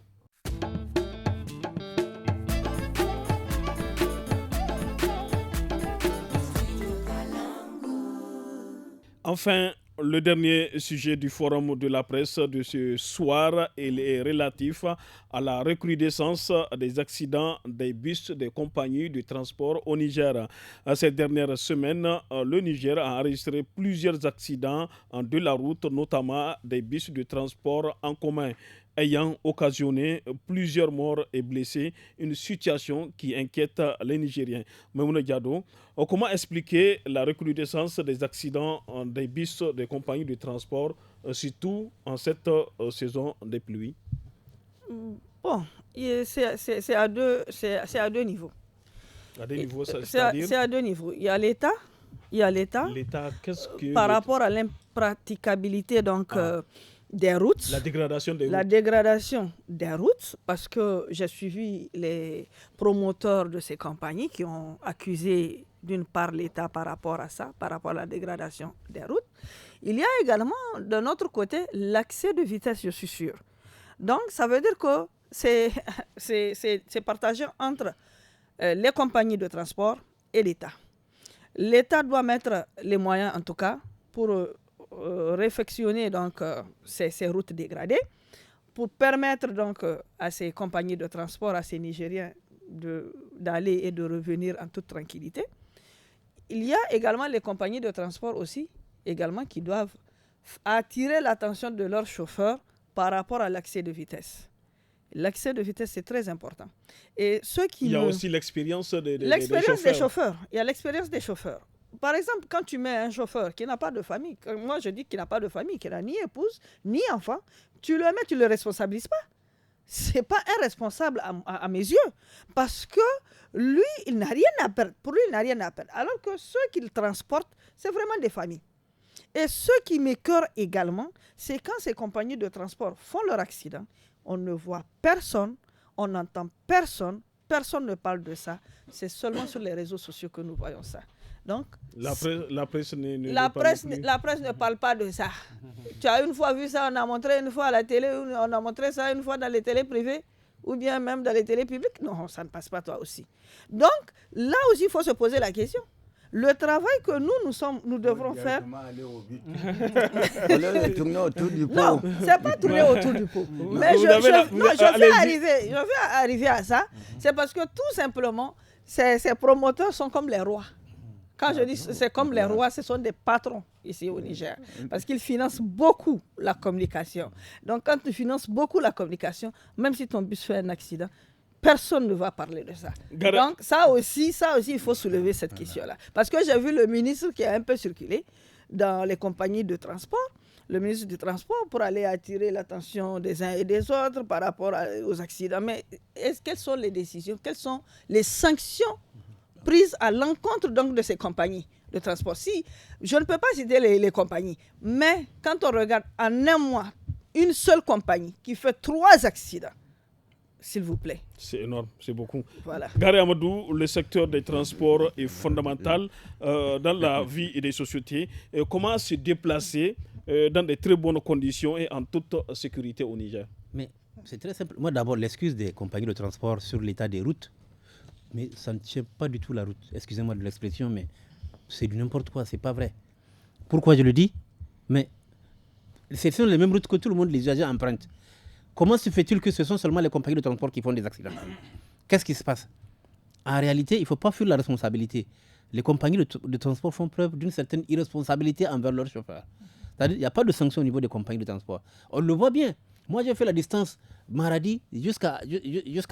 Enfin, le dernier sujet du forum de la presse de ce soir est relatif à la recrudescence des accidents des bus des compagnies de transport au Niger. Ces dernières semaines, le Niger a enregistré plusieurs accidents de la route, notamment des bus de transport en commun, ayant occasionné plusieurs morts et blessés, une situation qui inquiète les Nigériens. Maimouna Diado, comment expliquer la recrudescence des accidents des bus des compagnies de transport, surtout en cette saison des pluies? Bon, c'est à deux niveaux. À deux niveaux, c'est-à-dire? C'est à deux niveaux. Il y a l'État. L'État, qu'est-ce que... Par rapport à l'impraticabilité des routes. La dégradation des routes. La dégradation des routes, parce que j'ai suivi les promoteurs de ces compagnies qui ont accusé d'une part l'État par rapport à ça, par rapport à la dégradation des routes. Il y a également, de notre côté, l'accès de vitesse, je suis sûr. Donc, ça veut dire que c'est partagé entre les compagnies de transport et l'État. L'État doit mettre les moyens, en tout cas, pour réfectionner donc, ces routes dégradées, pour permettre donc, à ces compagnies de transport, à ces Nigériens, d'aller et de revenir en toute tranquillité. Il y a également les compagnies de transport aussi, également, qui doivent attirer l'attention de leurs chauffeurs par rapport à l'accès de vitesse. L'accès de vitesse, c'est très important. Et ceux qui Il y a aussi l'expérience des chauffeurs. L'expérience des chauffeurs. Il y a l'expérience des chauffeurs. par exemple, quand tu mets un chauffeur qui n'a pas de famille, moi je dis qu'il n'a pas de famille, qu'il n'a ni épouse, ni enfant, tu le mets, tu ne le responsabilises pas. C'est pas un responsable à mes yeux. Parce que lui, il n'a rien à perdre. Pour lui, il n'a rien à perdre. Alors que ceux qu'il transporte, c'est vraiment des familles. Et ce qui m'écoeure également, c'est quand ces compagnies de transport font leur accident, on ne voit personne, on n'entend personne, personne ne parle de ça. C'est seulement sur les réseaux sociaux que nous voyons ça. Donc, la presse ne parle pas de ça. Tu as une fois vu ça, on a montré une fois à la télé, on a montré ça une fois dans les télés privées, ou bien même dans les télés publiques. Non, ça ne passe pas toi aussi. Donc, là aussi, il faut se poser la question. Le travail que nous devrons faire. Tourner autour du pot. Non, c'est pas tourner autour du pot. Mais je vais arriver à ça. C'est parce que tout simplement, ces promoteurs sont comme les rois. Quand je dis c'est comme les rois, ce sont des patrons ici au Niger. Parce qu'ils financent beaucoup la communication. Donc quand tu finances beaucoup la communication, même si ton bus fait un accident, personne ne va parler de ça. Donc ça aussi, il faut soulever cette question-là. Parce que j'ai vu le ministre qui a un peu circulé dans les compagnies de transport, le ministre du Transport, pour aller attirer l'attention des uns et des autres par rapport aux accidents. Mais quelles sont les décisions, quelles sont les sanctions prises à l'encontre donc de ces compagnies de transport? Si, je ne peux pas citer les compagnies, mais quand on regarde en un mois, une seule compagnie qui fait 3 accidents, s'il vous plaît. C'est énorme, c'est beaucoup. Voilà. Gary Amadou, le secteur des transports est fondamental dans la vie des sociétés. Comment se déplacer dans de très bonnes conditions et en toute sécurité au Niger? Mais c'est très simple. Moi, d'abord, l'excuse des compagnies de transport sur l'état des routes, mais ça ne tient pas du tout la route. Excusez-moi de l'expression, mais c'est du n'importe quoi, c'est pas vrai. Pourquoi je le dis? Mais ce sont les mêmes routes que tout le monde, les usagers empruntent. Comment se fait-il que ce sont seulement les compagnies de transport qui font des accidents? Qu'est-ce qui se passe? En réalité, il ne faut pas fuir la responsabilité. Les compagnies de transport font preuve d'une certaine irresponsabilité envers leurs chauffeurs. C'est-à-dire qu'il n'y a pas de sanction au niveau des compagnies de transport. On le voit bien. Moi, j'ai fait la distance Maradi jusqu'à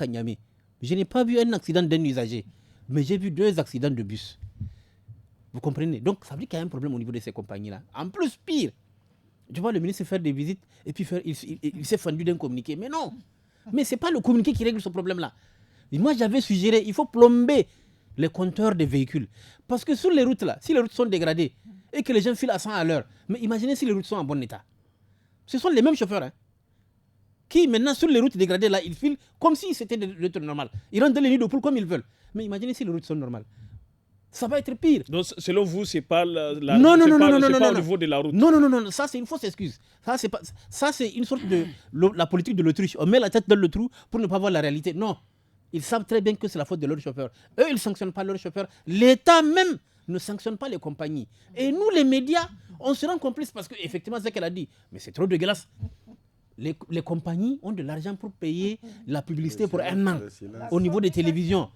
Niamey. Je n'ai pas vu un accident d'un usager, mais j'ai vu 2 accidents de bus. Vous comprenez? Donc, ça veut dire qu'il y a un problème au niveau de ces compagnies-là. En plus, pire, tu vois le ministre faire des visites et puis il s'est fendu d'un communiqué. Mais non, mais ce n'est pas le communiqué qui règle ce problème-là. Et moi, j'avais suggéré, il faut plomber les compteurs des véhicules. Parce que sur les routes, là, si les routes sont dégradées et que les gens filent à 100 à l'heure, mais imaginez si les routes sont en bon état. Ce sont les mêmes chauffeurs, hein, qui maintenant sur les routes dégradées, là, ils filent comme si c'était des routes normales. Ils rentrent dans les nids de poules comme ils veulent. Mais imaginez si les routes sont normales. Ça va être pire. Donc, selon vous, ce n'est pas non, au niveau de la route. Non, ça c'est une fausse excuse. Ça c'est une sorte de la politique de l'autruche. On met la tête dans le trou pour ne pas voir la réalité. Non, ils savent très bien que c'est la faute de leurs chauffeurs. Eux, ils ne sanctionnent pas leurs chauffeurs. L'État même ne sanctionne pas les compagnies. Et nous, les médias, on se rend complices parce qu'effectivement, c'est ce qu'elle a dit. Mais c'est trop dégueulasse. Les compagnies ont de l'argent pour payer la publicité pour un an au niveau des télévisions.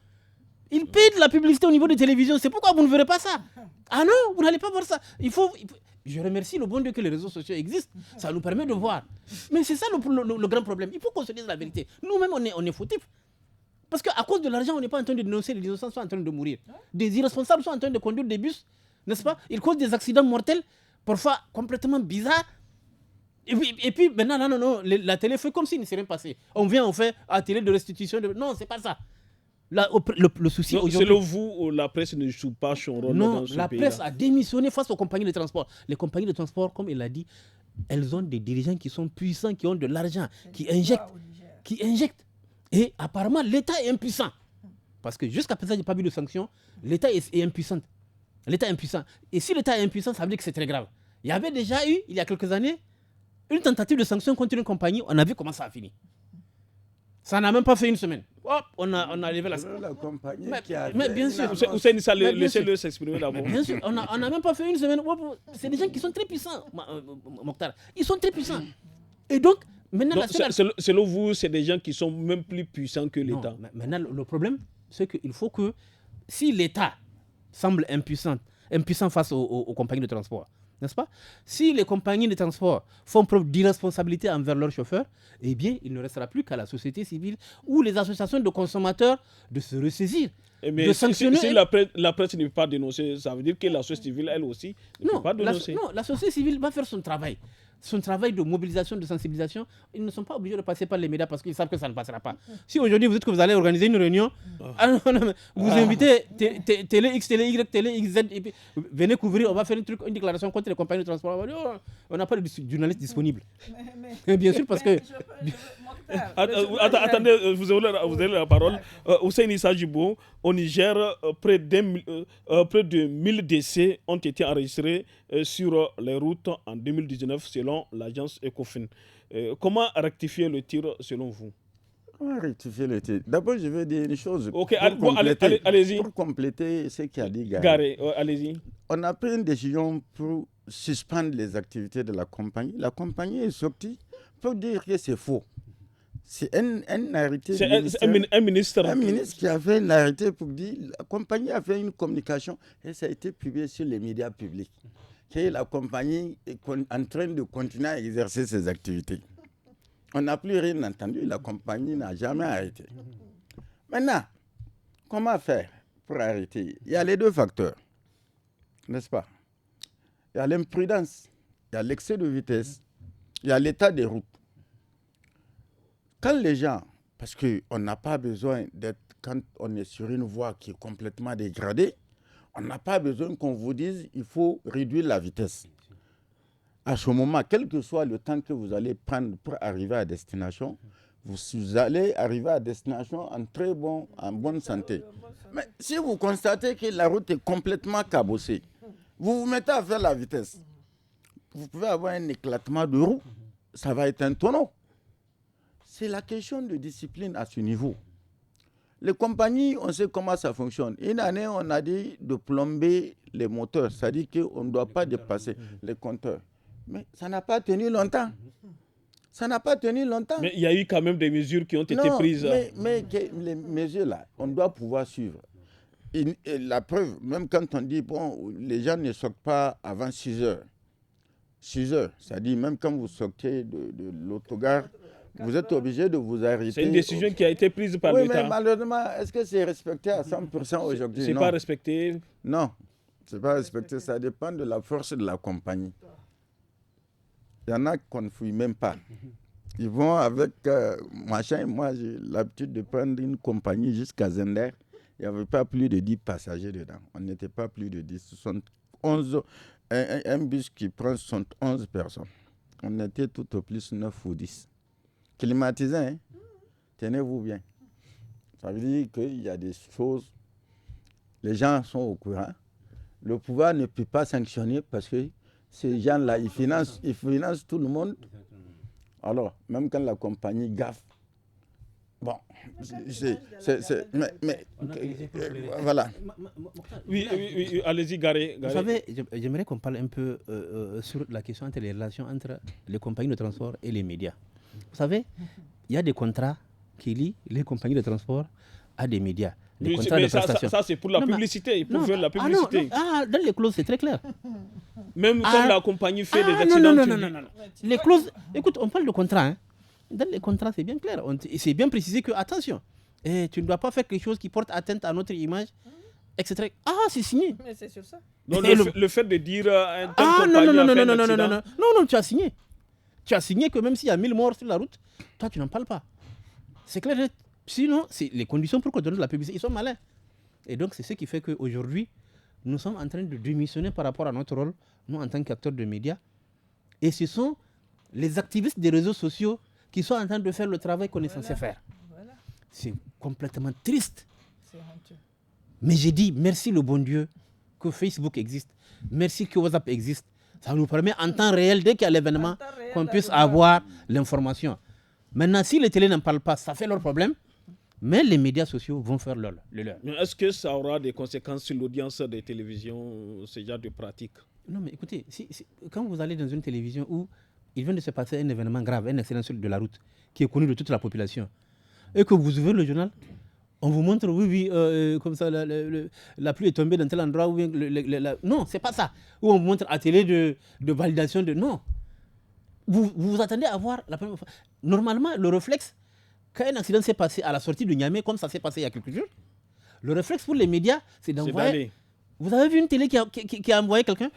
Ils payent de la publicité au niveau des télévisions. C'est pourquoi vous ne verrez pas ça. Ah non, vous n'allez pas voir ça. Je remercie le bon Dieu que les réseaux sociaux existent. Ça nous permet de voir. Mais c'est ça le grand problème. Il faut qu'on se dise la vérité. Nous-mêmes, on est fautifs. Parce qu'à cause de l'argent, on n'est pas en train de dénoncer. Les innocents sont en train de mourir. Des irresponsables sont en train de conduire des bus. N'est-ce pas? Ils causent des accidents mortels, parfois complètement bizarres. Et puis maintenant, non, la télé fait comme s'il ne s'est rien passé. On vient, on fait un télé de restitution. Non, c'est pas ça. Le souci aujourd'hui... Selon vous, la presse ne joue pas son rôle dans ce pays-là? Non, la presse a démissionné face aux compagnies de transport. Les compagnies de transport, comme il l'a dit, elles ont des dirigeants qui sont puissants, qui ont de l'argent, qui injectent. Et apparemment, l'État est impuissant. Parce que jusqu'à présent, je n'ai pas vu de sanctions. L'État est impuissant. L'État est impuissant. Et si l'État est impuissant, ça veut dire que c'est très grave. Il y avait déjà eu, il y a quelques années, une tentative de sanction contre une compagnie. On a vu comment ça a fini. Ça n'a même pas fait une semaine. Hop, on a levé la compagnie. Mais bien sûr. Hussein Issa, laissez-le s'exprimer d'abord. Bien sûr, on n'a même pas fait une semaine. C'est des gens qui sont très puissants, Mokhtar. Ils sont très puissants. Et donc, maintenant... Selon vous, c'est des gens qui sont même plus puissants que l'État. Non, maintenant, le problème, c'est qu'il faut que, si l'État semble impuissant face aux compagnies de transport, n'est-ce pas? Si les compagnies de transport font preuve d'irresponsabilité envers leurs chauffeurs, eh bien, il ne restera plus qu'à la société civile ou les associations de consommateurs de se ressaisir, Mais de sanctionner. Si la presse ne peut pas dénoncer, ça veut dire que la société civile, elle aussi, ne peut pas dénoncer. La société civile va faire son travail. Son travail de mobilisation, de sensibilisation, ils ne sont pas obligés de passer par les médias parce qu'ils savent que ça ne passera pas. Si aujourd'hui vous dites que vous allez organiser une réunion, vous invitez Télé X, Télé Y, Télé XZ, et puis venez couvrir, on va faire une déclaration contre les compagnies de transport. On va dire, on n'a pas de journaliste disponible. Bien sûr, parce que... Attendez, vous avez la parole. Hussein Issa Djibo, au Niger, près de 1000 décès ont été enregistrés sur les routes en 2019 selon l'agence Ecofin. Comment rectifier le tir selon vous? Comment rectifier le tir? D'abord, je veux dire une chose. Ok, allez-y. Pour compléter ce qu'a dit Garé, allez-y. On a pris une décision pour suspendre les activités de la compagnie. La compagnie est sortie pour dire que c'est faux. C'est un arrêté. C'est un ministre. Un ministre qui a fait un arrêté pour dire la compagnie a fait une communication et ça a été publié sur les médias publics. Que la compagnie est en train de continuer à exercer ses activités. On n'a plus rien entendu, la compagnie n'a jamais arrêté. Maintenant, comment faire pour arrêter? Il y a les deux facteurs, n'est-ce pas? Il y a l'imprudence, il y a l'excès de vitesse, il y a l'état des routes. Quand les gens, parce qu'on n'a pas besoin d'être, quand on est sur une voie qui est complètement dégradée, on n'a pas besoin qu'on vous dise qu'il faut réduire la vitesse. À ce moment, quel que soit le temps que vous allez prendre pour arriver à destination, vous allez arriver à destination en bonne santé. Mais si vous constatez que la route est complètement cabossée, vous vous mettez à faire la vitesse. Vous pouvez avoir un éclatement de roue, ça va être un tonneau. C'est la question de discipline à ce niveau. Les compagnies, on sait comment ça fonctionne. Une année, on a dit de plomber les moteurs, c'est-à-dire qu'on ne doit pas dépasser les compteurs. Mais ça n'a pas tenu longtemps. Ça n'a pas tenu longtemps. Mais il y a eu quand même des mesures qui ont été prises. Mais les mesures-là, on doit pouvoir suivre. Et la preuve, même quand on dit, bon, les gens ne sortent pas avant 6 heures. 6 heures, c'est-à-dire même quand vous sortez de l'autogare, vous êtes obligé de vous arrêter. C'est une décision qui a été prise par l'État. l'État. Mais malheureusement, est-ce que c'est respecté à 100% aujourd'hui? C'est pas respecté. Non, c'est pas respecté. Ça dépend de la force de la compagnie. Il y en a qu'on ne fouille même pas. Ils vont avec machin. Moi, j'ai l'habitude de prendre une compagnie jusqu'à Zender. Il n'y avait pas plus de 10 passagers dedans. On n'était pas plus de 10. Ce sont 11, un bus qui prend 11 personnes. On était tout au plus 9 ou 10. Climatisé, hein? Tenez-vous bien. Ça veut dire qu'il y a des choses, les gens sont au courant. Le pouvoir ne peut pas sanctionner parce que ces gens-là, ils financent tout le monde. Alors, même quand la compagnie gaffe, bon, voilà. Oui, allez-y, Garé. Vous savez, j'aimerais qu'on parle un peu sur la question entre les relations entre les compagnies de transport et les médias. Vous savez, il y a des contrats qui lient les compagnies de transport à des médias. Des contrats de prestation. Ça, c'est pour la publicité. Ils peuvent faire la publicité. Dans les clauses, c'est très clair. Même quand la compagnie fait des accidents. Non. Les clauses, écoute, on parle de contrat. Hein. Dans les contrats, c'est bien clair. C'est bien précisé que, attention, tu ne dois pas faire quelque chose qui porte atteinte à notre image, etc. Ah, c'est signé. Mais c'est sur ça. Donc, le fait de dire un tel compagnie non, tu as signé. Tu as signé que même s'il y a 1000 morts sur la route, toi, tu n'en parles pas. C'est clair. Sinon, les conditions pour qu'on donne de la publicité, ils sont malins. Et donc, c'est ce qui fait qu'aujourd'hui, nous sommes en train de démissionner par rapport à notre rôle, nous, en tant qu'acteurs de médias. Et ce sont les activistes des réseaux sociaux qui sont en train de faire le travail qu'on est censé faire. Voilà. C'est complètement triste. C'est honteux. Mais j'ai dit, merci le bon Dieu que Facebook existe. Merci que WhatsApp existe. Ça nous permet en temps réel, dès qu'il y a l'événement, qu'on puisse avoir l'information. Maintenant, si les télés n'en parlent pas, ça fait leur problème. Mais les médias sociaux vont faire le leur. Mais est-ce que ça aura des conséquences sur l'audience des télévisions, ce genre de pratique? Non, mais écoutez, quand vous allez dans une télévision où il vient de se passer un événement grave, un accident sur de la route, qui est connu de toute la population, et que vous ouvrez le journal, On vous montre, oui, comme ça, la pluie est tombée dans tel endroit. Non, c'est pas ça. Ou on vous montre à télé de validation de... Non. Vous vous attendez à voir la première fois. Normalement, le réflexe, quand un accident s'est passé à la sortie de Niamey, comme ça s'est passé il y a quelques jours, le réflexe pour les médias, c'est d'envoyer... Vous avez vu une télé qui a envoyé quelqu'un?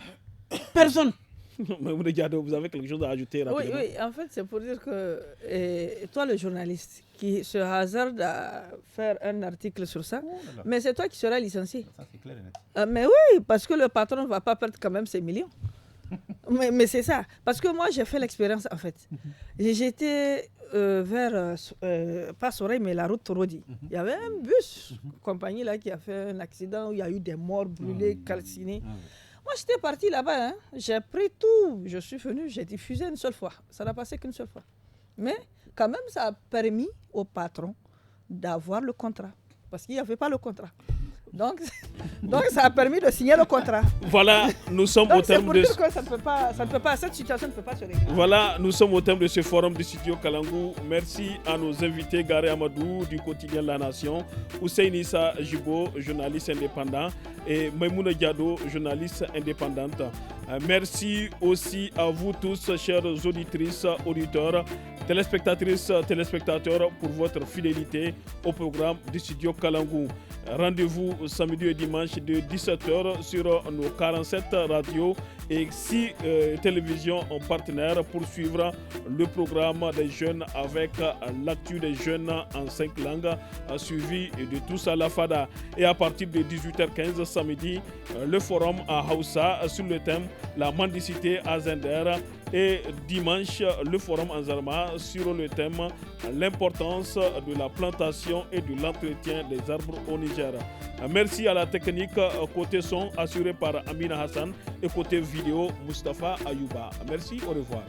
Personne. Mais vous avez quelque chose à ajouter rapidement? Oui, en fait, c'est pour dire que toi, le journaliste, qui se hasarde à faire un article sur ça, mais c'est toi qui seras licencié. Ça, c'est clair et net. Mais oui, parce que le patron ne va pas perdre quand même ses millions. mais c'est ça. Parce que moi, j'ai fait l'expérience, en fait. J'étais vers, pas Soreille, mais la route Torodi. Il y avait un bus, compagnie là, qui a fait un accident où il y a eu des morts brûlés, calcinés. Moi, j'étais parti là-bas, hein. J'ai pris tout. Je suis venu, j'ai diffusé une seule fois. Ça n'a passé qu'une seule fois. Mais quand même, ça a permis au patron d'avoir le contrat. Parce qu'il n'y avait pas le contrat. Donc, ça a permis de signer le contrat. Voilà, nous sommes au terme de... dire que ça ne peut pas, cette situation ne peut pas se régler. Voilà, nous sommes au terme de ce forum du studio Kalangou. Merci à nos invités, Garé Amadou du quotidien La Nation, Hussein Issa Jibo, journaliste indépendant, et Maïmouna Diado, journaliste indépendante. Merci aussi à vous tous, chers auditrices, auditeurs, téléspectatrices, téléspectateurs, pour votre fidélité au programme du studio Kalangou. Rendez-vous samedi et dimanche de 17h sur nos 47 radios et 6 télévisions en partenaire pour suivre le programme des jeunes avec l'actu des jeunes en 5 langues suivi de tous à la FADA. Et à partir de 18h15 samedi, le forum à Hausa sur le thème la mendicité à Zender. Et dimanche, le forum en Zarma sur le thème l'importance de la plantation et de l'entretien des arbres au Niger. Merci à la technique côté son assurée par Amina Hassan et côté vidéo Mustafa Ayouba. Merci, au revoir.